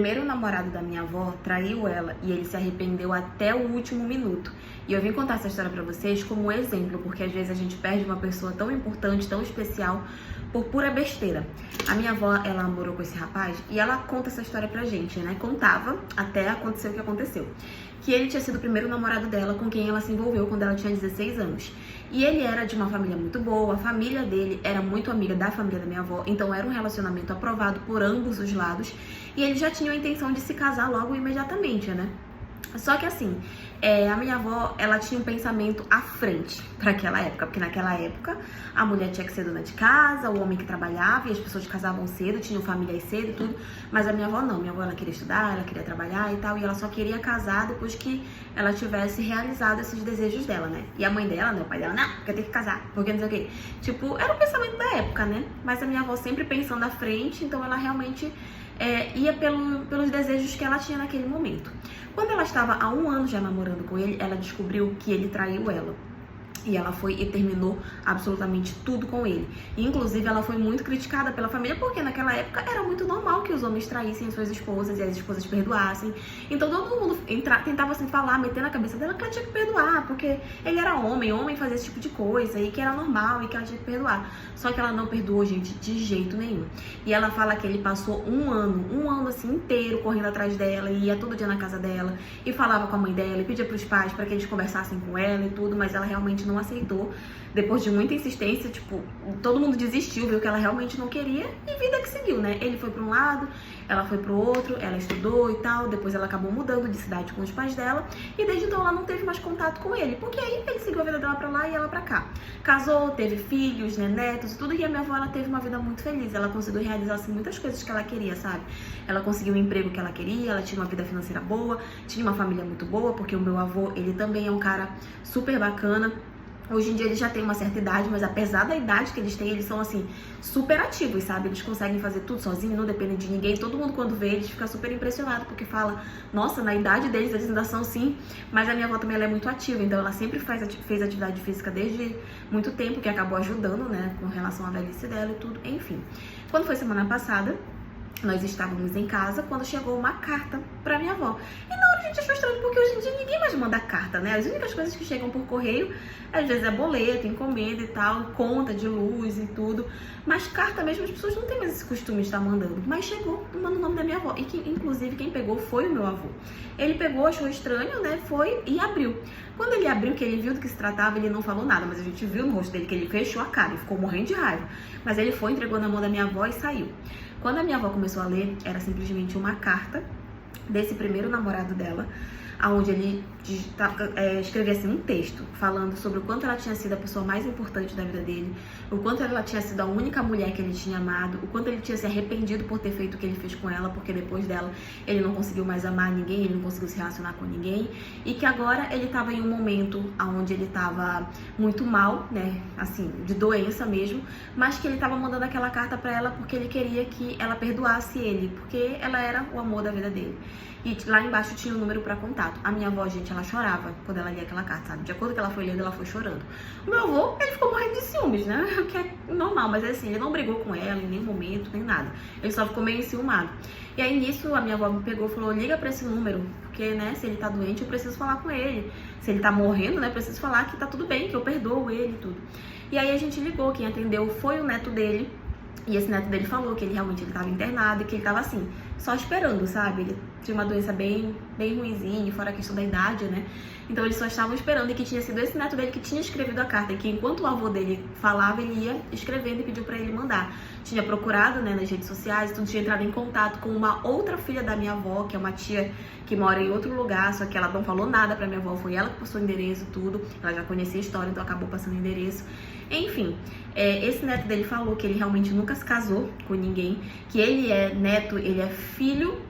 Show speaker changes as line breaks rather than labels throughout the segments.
Primeiro namorado da minha avó traiu ela e ele se arrependeu até o último minuto. E eu vim contar essa história pra vocês como um exemplo, porque às vezes a gente perde uma pessoa tão importante, tão especial, por pura besteira. A minha avó, ela namorou com esse rapaz e ela conta essa história pra gente, né? Contava até acontecer o que aconteceu. Que ele tinha sido o primeiro namorado dela com quem ela se envolveu quando ela tinha 16 anos. E ele era de uma família muito boa, a família dele era muito amiga da família da minha avó, então era um relacionamento aprovado por ambos os lados. E ele já tinha a intenção de se casar logo imediatamente, né? Só que assim, a minha avó, ela tinha um pensamento à frente para aquela época, porque naquela época a mulher tinha que ser dona de casa, o homem que trabalhava e as pessoas casavam cedo, tinham família cedo e tudo, mas a minha avó não, minha avó ela queria estudar, ela queria trabalhar e tal, e ela só queria casar depois que ela tivesse realizado esses desejos dela, né? E a mãe dela, né, o pai dela, não, porque tem que casar, porque não sei o quê. Tipo, era o pensamento da época, né? Mas a minha avó sempre pensando à frente, então ela realmente ia pelos desejos que ela tinha naquele momento. Quando ela estava há 1 ano já namorando com ele, ela descobriu que ele traiu ela. E ela foi e terminou absolutamente tudo com ele. E, inclusive, ela foi muito criticada pela família, porque naquela época era muito normal que os homens traíssem suas esposas e as esposas perdoassem. Então todo mundo tentava assim falar, meter na cabeça dela que ela tinha que perdoar, porque ele era homem fazia esse tipo de coisa, e que era normal e que ela tinha que perdoar. Só que ela não perdoou, gente, de jeito nenhum. E ela fala que ele passou 1 ano assim inteiro correndo atrás dela, e ia todo dia na casa dela, e falava com a mãe dela, e pedia pros pais para que eles conversassem com ela e tudo, mas ela realmente não aceitou. Depois de muita insistência, tipo, todo mundo desistiu, viu que ela realmente não queria, e vida que seguiu, né? Ele foi pra um lado, ela foi pro outro, ela estudou e tal, depois ela acabou mudando de cidade com os pais dela, e desde então ela não teve mais contato com ele, porque aí ele seguiu a vida dela pra lá e ela pra cá. Casou, teve filhos, né, netos, tudo, e a minha avó, ela teve uma vida muito feliz, ela conseguiu realizar, assim, muitas coisas que ela queria, sabe? Ela conseguiu o emprego que ela queria, ela tinha uma vida financeira boa, tinha uma família muito boa, porque o meu avô, ele também é um cara super bacana. Hoje em dia eles já têm uma certa idade, mas apesar da idade que eles têm, eles são, assim, super ativos, sabe? Eles conseguem fazer tudo sozinhos, não dependem de ninguém. Todo mundo, quando vê eles, fica super impressionado, porque fala, nossa, na idade deles, eles ainda são assim. Mas a minha avó também, ela é muito ativa, então ela sempre fez atividade física desde muito tempo, que acabou ajudando, né, com relação à velhice dela e tudo, enfim. Quando foi semana passada, nós estávamos em casa quando chegou uma carta pra minha avó. E na hora a gente achou estranho, porque hoje em dia ninguém mais manda carta, né? As únicas coisas que chegam por correio, às vezes é boleto, encomenda e tal, conta de luz e tudo. Mas carta mesmo, as pessoas não têm mais esse costume de estar mandando. Mas chegou no nome da minha avó. E que, inclusive, quem pegou foi o meu avô. Ele pegou, achou estranho, né? Foi e abriu. Quando ele abriu, que ele viu do que se tratava, ele não falou nada. Mas a gente viu no rosto dele que ele fechou a cara e ficou morrendo de raiva. Mas ele foi, entregou na mão da minha avó e saiu. Quando a minha avó começou a ler, era simplesmente uma carta desse primeiro namorado dela, onde ele escrevia assim um texto falando sobre o quanto ela tinha sido a pessoa mais importante da vida dele, o quanto ela tinha sido a única mulher que ele tinha amado, o quanto ele tinha se arrependido por ter feito o que ele fez com ela, porque depois dela ele não conseguiu mais amar ninguém, ele não conseguiu se relacionar com ninguém, e que agora ele estava em um momento onde ele estava muito mal, né, assim, de doença mesmo, mas que ele estava mandando aquela carta pra ela porque ele queria que ela perdoasse ele, porque ela era o amor da vida dele. E lá embaixo tinha o número pra contato. A minha avó, gente, ela chorava quando ela lia aquela carta, sabe? De acordo com que ela foi lendo, ela foi chorando. O meu avô, ele ficou morrendo de ciúmes, né? O que é normal, mas assim, ele não brigou com ela em nenhum momento, nem nada. Ele só ficou meio enciumado. E aí, nisso, a minha avó me pegou e falou, liga pra esse número, porque, né, se ele tá doente, eu preciso falar com ele. Se ele tá morrendo, né, eu preciso falar que tá tudo bem, que eu perdoo ele e tudo. E aí a gente ligou, quem atendeu foi o neto dele. E esse neto dele falou que ele realmente estava internado e que ele estava assim, só esperando, sabe? Ele tinha uma doença bem ruinzinha, fora a questão da idade, né? Então eles só estavam esperando, e que tinha sido esse neto dele que tinha escrevido a carta, e que enquanto o avô dele falava, ele ia escrevendo e pediu pra ele mandar. Tinha procurado, né, nas redes sociais, então tinha entrado em contato com uma outra filha da minha avó, que é uma tia que mora em outro lugar, só que ela não falou nada pra minha avó, foi ela que passou o endereço, tudo. Ela já conhecia a história, então acabou passando o endereço. Enfim, esse neto dele falou que ele realmente nunca se casou com ninguém, que ele é neto, ele é filho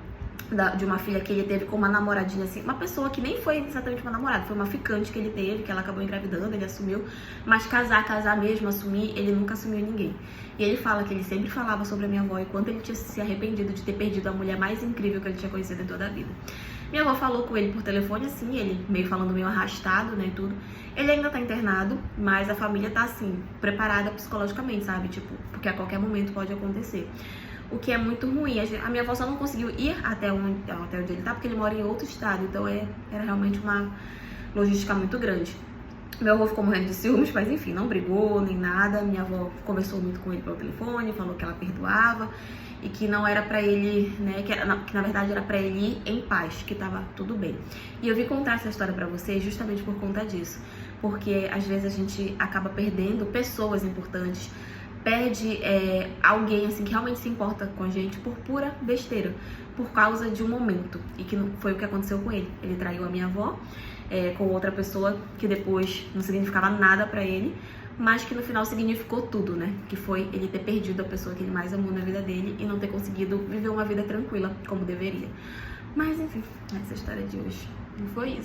de uma filha que ele teve com uma namoradinha, assim, uma pessoa que nem foi exatamente uma namorada, foi uma ficante que ele teve, que ela acabou engravidando, ele assumiu, mas casar mesmo, assumir, ele nunca assumiu ninguém. E ele fala que ele sempre falava sobre a minha avó e quanto ele tinha se arrependido de ter perdido a mulher mais incrível que ele tinha conhecido em toda a vida. Minha avó falou com ele por telefone, assim, ele meio falando meio arrastado, né, e tudo. Ele ainda tá internado, mas a família tá, assim, preparada psicologicamente, sabe? Tipo, porque a qualquer momento pode acontecer. o que é muito ruim. A minha avó só não conseguiu ir até onde ele tá, porque ele mora em outro estado, então era realmente uma logística muito grande. Meu avô ficou morrendo de ciúmes, mas enfim, não brigou nem nada. Minha avó conversou muito com ele pelo telefone, falou que ela perdoava e que não era pra ele, né, que na verdade era pra ele ir em paz, que tava tudo bem. E eu vim contar essa história pra vocês justamente por conta disso, porque às vezes a gente acaba perdendo pessoas importantes, perde alguém assim que realmente se importa com a gente por pura besteira, por causa de um momento, e que não foi o que aconteceu com ele. Ele traiu a minha avó com outra pessoa que depois não significava nada pra ele, mas que no final significou tudo, né? Que foi ele ter perdido a pessoa que ele mais amou na vida dele e não ter conseguido viver uma vida tranquila como deveria. Mas enfim, essa é a história de hoje. E foi isso.